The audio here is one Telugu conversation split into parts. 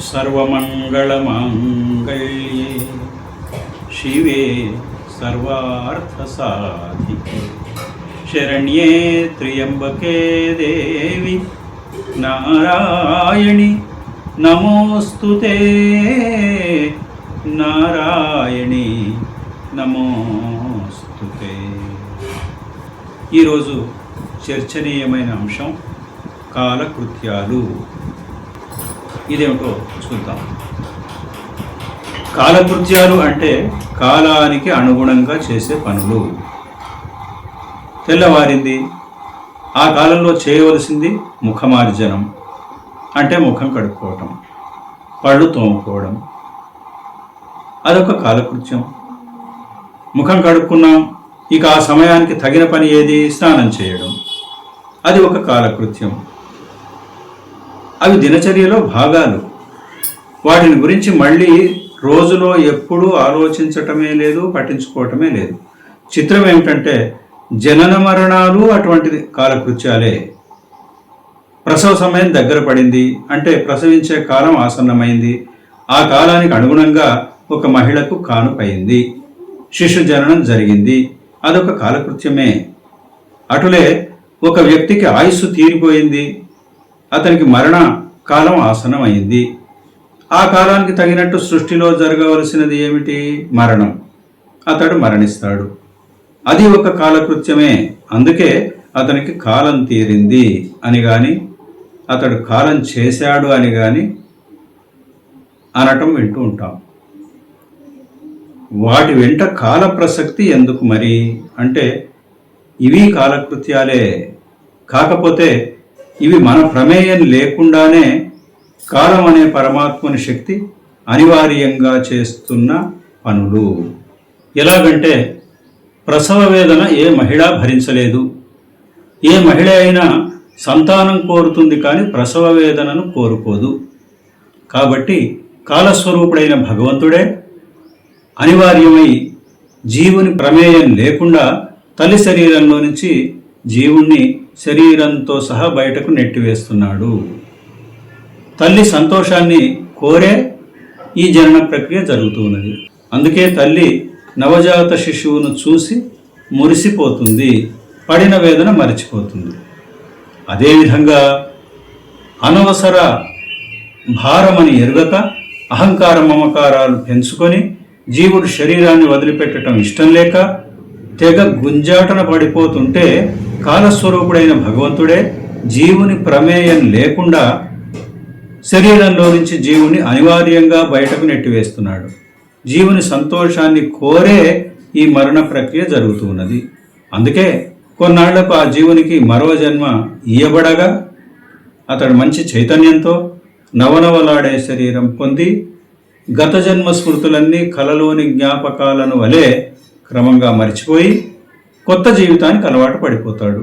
सर्वमंगलमांगल्ये शिवे सर्वार्थसाधिके शरण्ये त्र्यंबके देवी नारायणि नमोस्तुते नारायणि నమోస్తుతే. ఈరోజు చర్చనీయమైన అంశం కాలకృత్యాలు. ఇదేమిటో చూద్దాం. కాలకృత్యాలు అంటే కాలానికి అనుగుణంగా చేసే పనులు. తెల్లవారింది, ఆ కాలంలో చేయవలసింది ముఖమార్జనం అంటే ముఖం కడుక్కోవటం, పళ్ళు తోముకోవడం, అదొక కాలకృత్యం. ముఖం కడుక్కున్నాం, ఇక ఆ సమయానికి తగిన పని ఏది? స్నానం చేయడం. అది ఒక కాలకృత్యం. అవి దినచర్యలో భాగాలు. వాటిని గురించి మళ్ళీ రోజులో ఎప్పుడూ ఆలోచించటమే లేదు, పట్టించుకోవటమే లేదు. చిత్రం ఏమిటంటే జనన మరణాలు అటువంటి కాలకృత్యాలే. ప్రసవ సమయం దగ్గర పడింది అంటే ప్రసవించే కాలం ఆసన్నమైంది. ఆ కాలానికి అనుగుణంగా ఒక మహిళకు కానుకైంది, శిశు జననం జరిగింది, అదొక కాలకృత్యమే. అటులే ఒక వ్యక్తికి ఆయుస్సు తీరిపోయింది, అతనికి మరణ కాలం ఆసన్నమైంది. ఆ కాలానికి తగినట్టు సృష్టిలో జరగవలసినది ఏమిటి? మరణం. అతడు మరణిస్తాడు. అది ఒక కాలకృత్యమే. అందుకే అతనికి కాలం తీరింది అని కానీ, అతడు కాలం చేశాడు అని కానీ అనటం వింటూ ఉంటాం. వాటి వెంట కాల ప్రసక్తి ఎందుకు మరి అంటే ఇవి కాలకృత్యాలే. కాకపోతే ఇవి మన ప్రమేయం లేకుండానే కాలం అనే పరమాత్మని శక్తి అనివార్యంగా చేస్తున్న పనులు. ఎలాగంటే ప్రసవ వేదన ఏ మహిళ భరించలేదు. ఏ మహిళ అయినా సంతానం కోరుతుంది కానీ ప్రసవ వేదనను కోరుకోదు. కాబట్టి కాలస్వరూపుడైన భగవంతుడే అనివార్యమై జీవుని ప్రమేయం లేకుండా తల్లి శరీరంలో నుంచి జీవుణ్ణి శరీరంతో సహా బయటకు నెట్టివేస్తున్నాడు. తల్లి సంతోషాన్ని కోరే ఈ జనన ప్రక్రియ జరుగుతున్నది. అందుకే తల్లి నవజాత శిశువును చూసి మురిసిపోతుంది, పడిన వేదన మరిచిపోతుంది. అదేవిధంగా అనవసర భారమని ఎరుగక అహంకార మమకారాలు పెంచుకొని జీవుడు శరీరాన్ని వదిలిపెట్టడం ఇష్టం లేక తెగ గుంజాటన పడిపోతుంటే కాలస్వరూపుడైన భగవంతుడే జీవుని ప్రమేయం లేకుండా శరీరంలో నుంచి జీవుని అనివార్యంగా బయటకు నెట్టివేస్తున్నాడు. జీవుని సంతోషాన్ని కోరే ఈ మరణ ప్రక్రియ జరుగుతున్నది. అందుకే కొన్నాళ్లకు ఆ జీవునికి మరో జన్మ ఇయ్యబడగా అతడు మంచి చైతన్యంతో నవనవలాడే శరీరం పొంది గత జన్మ స్మృతులన్నీ కలలోని జ్ఞాపకాలను వలె క్రమంగా మరిచిపోయి కొత్త జీవితానికి అలవాటు పడిపోతాడు.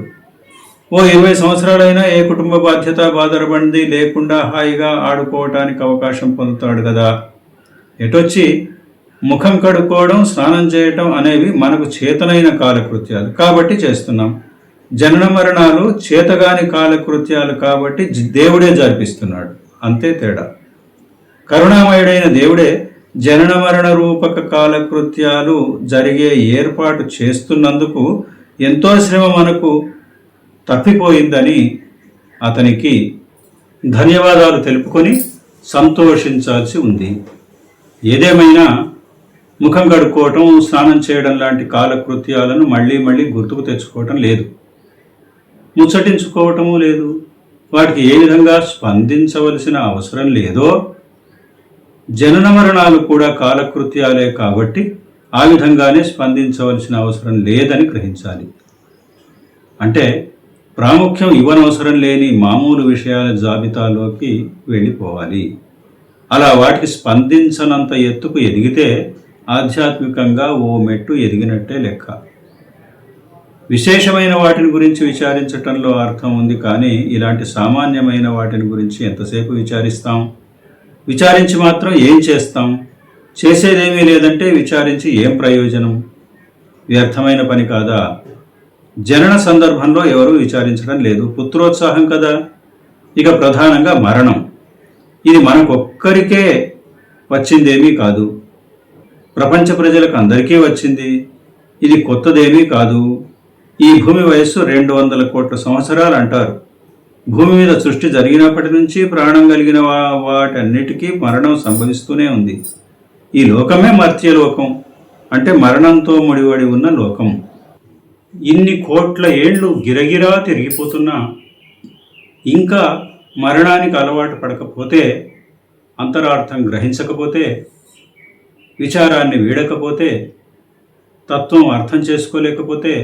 ఓ 20 సంవత్సరాలైనా ఏ కుటుంబ బాధ్యత బాధరబంది లేకుండా హాయిగా ఆడుకోవటానికి అవకాశం పొందుతాడు కదా. ఎటొచ్చి ముఖం కడుక్కోవడం, స్నానం చేయటం అనేవి మనకు చేతనైన కాలకృత్యాలు కాబట్టి చేస్తున్నాం. జనన మరణాలు చేతగాని కాలకృత్యాలు కాబట్టి దేవుడే జరిపిస్తున్నాడు, అంతే తేడా. కరుణామయుడైన దేవుడే జనన మరణ రూపక కాలకృత్యాలు జరిగే ఏర్పాటు చేస్తున్నందుకు ఎంతో శ్రమ మనకు తప్పిపోయిందని అతనికి ధన్యవాదాలు తెలుపుకొని సంతోషించాల్సి ఉంది. ఏదేమైనా ముఖం కడుక్కోవటం, స్నానం చేయడం లాంటి కాలకృత్యాలను మళ్ళీ మళ్ళీ గుర్తుకు తెచ్చుకోవటం లేదు, ముచ్చటించుకోవటము లేదు. వాటికి ఏ విధంగా స్పందించవలసిన అవసరం లేదో జనన మరణాలు కూడా కాలకృత్యాలే కాబట్టి ఆ విధంగానే స్పందించవలసిన అవసరం లేదని గ్రహించాలి. అంటే ప్రాముఖ్యం ఇవ్వనవసరం లేని మామూలు విషయాల జాబితాలోకి వెళ్ళిపోవాలి. అలా వాటికి స్పందించనంత ఎత్తుకు ఎదిగితే ఆధ్యాత్మికంగా ఓ మెట్టు ఎదిగినట్టే లెక్క. విశేషమైన వాటిని గురించి విచారించటంలో అర్థం ఉంది, కానీ ఇలాంటి సామాన్యమైన వాటిని గురించి ఎంతసేపు విచారిస్తాం? విచారించి మాత్రం ఏం చేస్తాం? చేసేదేమీ లేదంటే విచారించి ఏం ప్రయోజనం? వ్యర్థమైన పని కాదా? జనన సందర్భంలో ఎవరూ విచారించడం లేదు, పుత్రోత్సాహం కదా. ఇక ప్రధానంగా మరణం. ఇది మనకొక్కరికే వచ్చిందేమీ కాదు, ప్రపంచ ప్రజలకు అందరికీ వచ్చింది. ఇది కొత్తదేమీ కాదు. ఈ భూమి వయస్సు 200 కోట్ల సంవత్సరాలు అంటారు. భూమి మీద సృష్టి జరిగినప్పటి నుంచి ప్రాణం కలిగిన వాటన్నిటికీ మరణం సంభవిస్తూనే ఉంది. ఈ లోకమే మర్త్యలోకం, అంటే మరణంతో ముడివడి ఉన్న లోకం. ఇన్ని కోట్ల ఏళ్ళు గిరగిరా తిరిగిపోతున్నా ఇంకా మరణానికి అలవాటు పడకపోతే, అంతరార్థం గ్రహించకపోతే, విచారాన్ని వీడకపోతే, తత్వం అర్థం చేసుకోలేకపోతే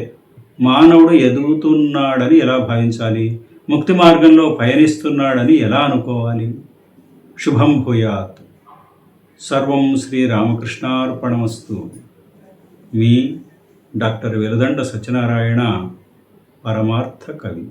మానవుడు ఎదుగుతున్నాడని ఎలా భావించాలి? ముక్తి మార్గంలో పయనిస్తున్నాడని ఎలా అనుకోవాలి? శుభం భూయాత్. సర్వం శ్రీరామకృష్ణార్పణమస్తు. మీ డాక్టర్ వెలుదండ సత్యనారాయణ, పరమార్థ కవి.